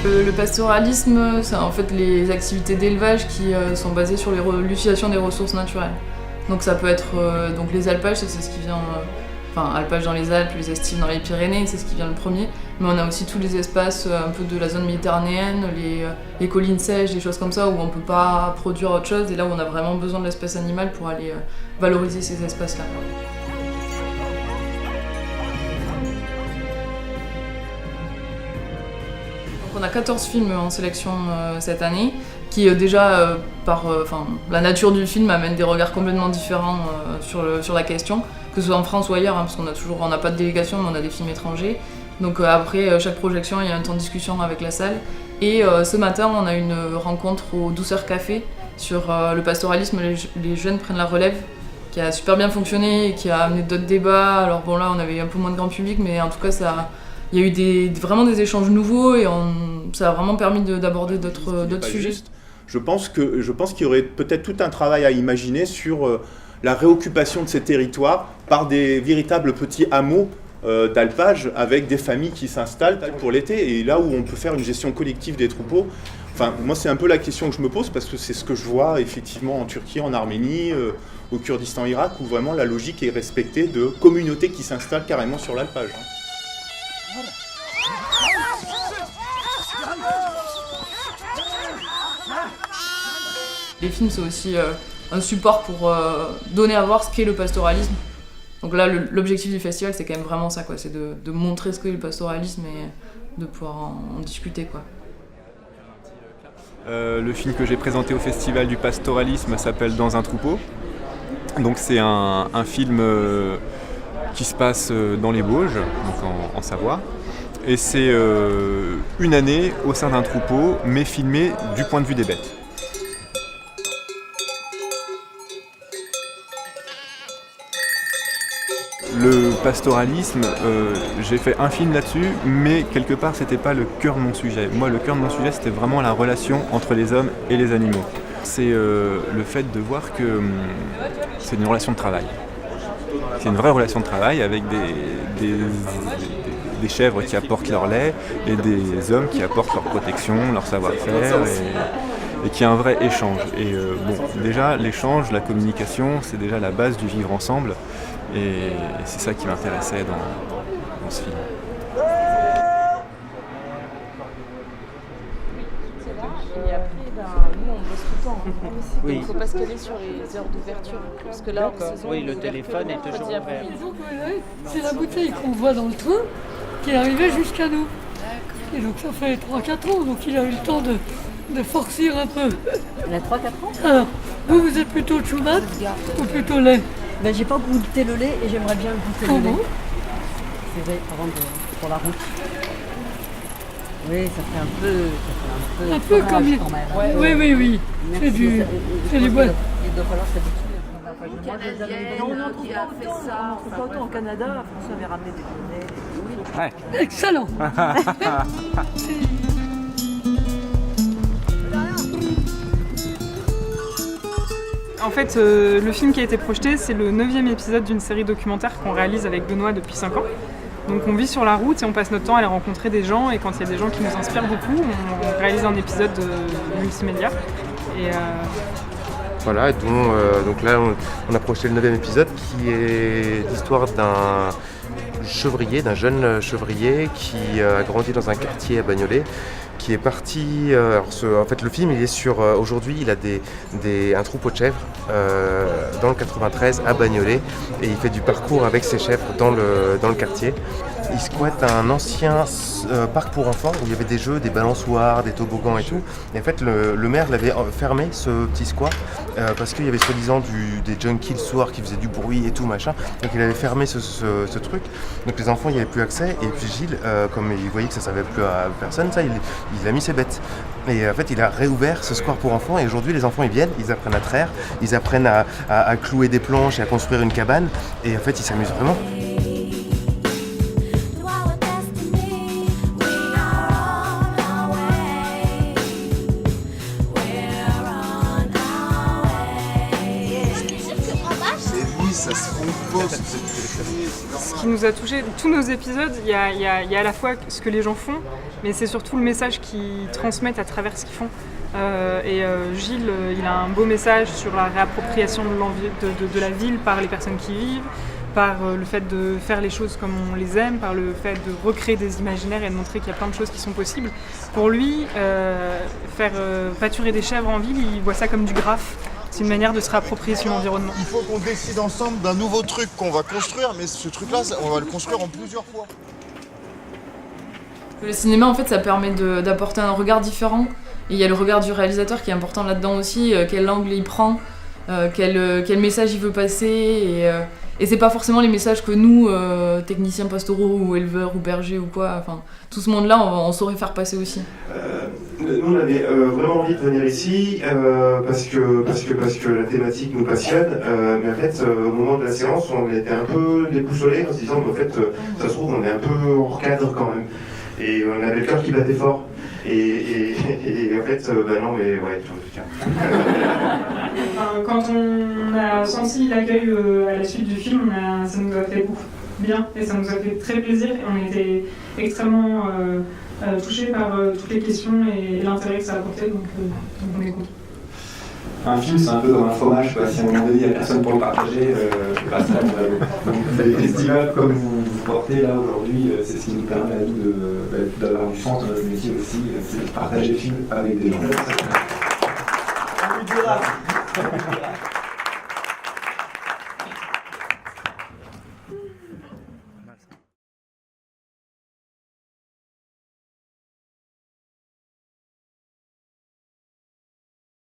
Le pastoralisme, c'est en fait les activités d'élevage qui sont basées sur l'utilisation des ressources naturelles. Donc ça peut être donc les alpages, c'est ce qui vient, alpages dans les Alpes, les estives dans les Pyrénées, c'est ce qui vient le premier. Mais on a aussi tous les espaces un peu de la zone méditerranéenne, les collines sèches, des choses comme ça où on peut pas produire autre chose et là où on a vraiment besoin de l'espèce animale pour aller valoriser ces espaces-là. On a 14 films en sélection cette année, qui déjà, par la nature du film, amène des regards complètement différents sur la question, que ce soit en France ou ailleurs, parce qu'on n'a pas de délégation, mais on a des films étrangers. Donc après chaque projection, il y a un temps de discussion avec la salle. Et ce matin, on a une rencontre au Douceur Café sur le pastoralisme, les jeunes prennent la relève, qui a super bien fonctionné et qui a amené d'autres débats. Alors bon là, on avait un peu moins de grand public, mais en tout cas, il y a eu vraiment des échanges nouveaux et ça a vraiment permis d'aborder d'autres sujets. Je pense qu'il y aurait peut-être tout un travail à imaginer sur la réoccupation de ces territoires par des véritables petits hameaux d'alpage avec des familles qui s'installent pour l'été et là où on peut faire une gestion collective des troupeaux. Enfin, moi, c'est un peu la question que je me pose parce que c'est ce que je vois effectivement en Turquie, en Arménie, au Kurdistan, Irak, où vraiment la logique est respectée de communautés qui s'installent carrément sur l'alpage. Les films, c'est aussi un support pour donner à voir ce qu'est le pastoralisme. Donc là, l'objectif du festival, c'est quand même vraiment ça, quoi. C'est de montrer ce qu'est le pastoralisme et de pouvoir en discuter, quoi. Le film que j'ai présenté au festival du pastoralisme s'appelle Dans un troupeau. Donc c'est un film qui se passe dans les Bauges, donc en Savoie. Et c'est une année au sein d'un troupeau, mais filmé du point de vue des bêtes. Le pastoralisme, j'ai fait un film là-dessus, mais quelque part c'était pas le cœur de mon sujet. Moi, le cœur de mon sujet, c'était vraiment la relation entre les hommes et les animaux. C'est le fait de voir que c'est une relation de travail. C'est une vraie relation de travail avec des chèvres qui apportent leur lait et des hommes qui apportent leur protection, leur savoir-faire et qu'il y a un vrai échange. Et déjà l'échange, la communication, c'est déjà la base du vivre ensemble et c'est ça qui m'intéressait dans ce film. Et après, nous on bosse tout le temps. Oui. Donc il ne faut pas se caler sur les heures d'ouverture. Parce que là, en saison, oui, le téléphone est toujours ouvert. C'est la bouteille qu'on voit dans le train qui est arrivée jusqu'à nous. Et donc ça fait 3-4 ans, donc il a eu le temps de forcir un peu. Il a 3-4 ans. Alors, vous êtes plutôt choumat ou plutôt lait? Ben, j'ai pas goûté le lait et j'aimerais bien goûter le lait. C'est vrai, pour la route. Oui, ça fait un peu comme il... quand même. Oui. C'est du bois. Il doit falloir s'habituer. On en trouve pas autant au Canada, François avait ramené des poneys. Ouais. Excellent. En fait, le film qui a été projeté, c'est le 9e épisode d'une série documentaire qu'on réalise avec Benoît depuis 5 ans. Donc on vit sur la route et on passe notre temps à aller rencontrer des gens et quand il y a des gens qui nous inspirent beaucoup, on réalise un épisode multimédia. Et voilà, donc là on a projeté le 9e épisode qui est l'histoire d'un jeune chevrier qui a grandi dans un quartier à Bagnolet, qui est parti. En fait, le film, il est sur. Aujourd'hui, il a un troupeau de chèvres dans le 93 à Bagnolet et il fait du parcours avec ses chèvres dans le quartier. Il squatte un ancien parc pour enfants où il y avait des jeux, des balançoires, des toboggans et tout. Et en fait, le maire l'avait fermé, ce petit squat, parce qu'il y avait soi-disant des junkies le soir qui faisaient du bruit et tout machin. Donc il avait fermé ce truc. Donc les enfants n'y avaient plus accès. Et puis Gilles, comme il voyait que ça ne servait plus à personne, ça, il a mis ses bêtes. Et en fait, il a réouvert ce square pour enfants. Et aujourd'hui, les enfants, ils viennent, ils apprennent à traire, ils apprennent à clouer des planches et à construire une cabane. Et en fait, ils s'amusent vraiment. Ça se compose. ce qui nous a touché, tous nos épisodes, il y a à la fois ce que les gens font, mais c'est surtout le message qu'ils transmettent à travers ce qu'ils font. Gilles, il a un beau message sur la réappropriation de la ville par les personnes qui y vivent, par le fait de faire les choses comme on les aime, par le fait de recréer des imaginaires et de montrer qu'il y a plein de choses qui sont possibles. Pour lui, faire pâturer des chèvres en ville, il voit ça comme du graphe. C'est une manière de se réapproprier son environnement. Il faut qu'on décide ensemble d'un nouveau truc qu'on va construire, mais ce truc-là, on va le construire en plusieurs fois. Le cinéma, en fait, ça permet d'apporter un regard différent. Et il y a le regard du réalisateur qui est important là-dedans aussi, quel angle il prend, quel message il veut passer. Et c'est pas forcément les messages que nous, techniciens pastoraux ou éleveurs ou bergers ou quoi, enfin, tout ce monde-là, on saurait faire passer aussi. Nous, on avait vraiment envie de venir ici parce que la thématique nous passionne, mais en fait, au moment de la séance, on était un peu déboussolés en se disant, en fait, ça se trouve, on est un peu hors cadre quand même. Et on avait le cœur qui battait fort. Et en fait, non, mais ouais, tout cas. Quand on a senti l'accueil à la suite du film, ça nous a fait beaucoup bien et ça nous a fait très plaisir. Et on était extrêmement touchés par toutes les questions et l'intérêt que ça apportait, donc on écoute. Un film, c'est un peu comme un fromage, quoi. Si à un moment donné, il n'y a personne pour le partager, c'est pas ça. Donc, les festivals comme vous portez là aujourd'hui, c'est ce qui nous permet à nous d'avoir du sens dans notre métier aussi, c'est de partager le film avec des gens. On lui dira.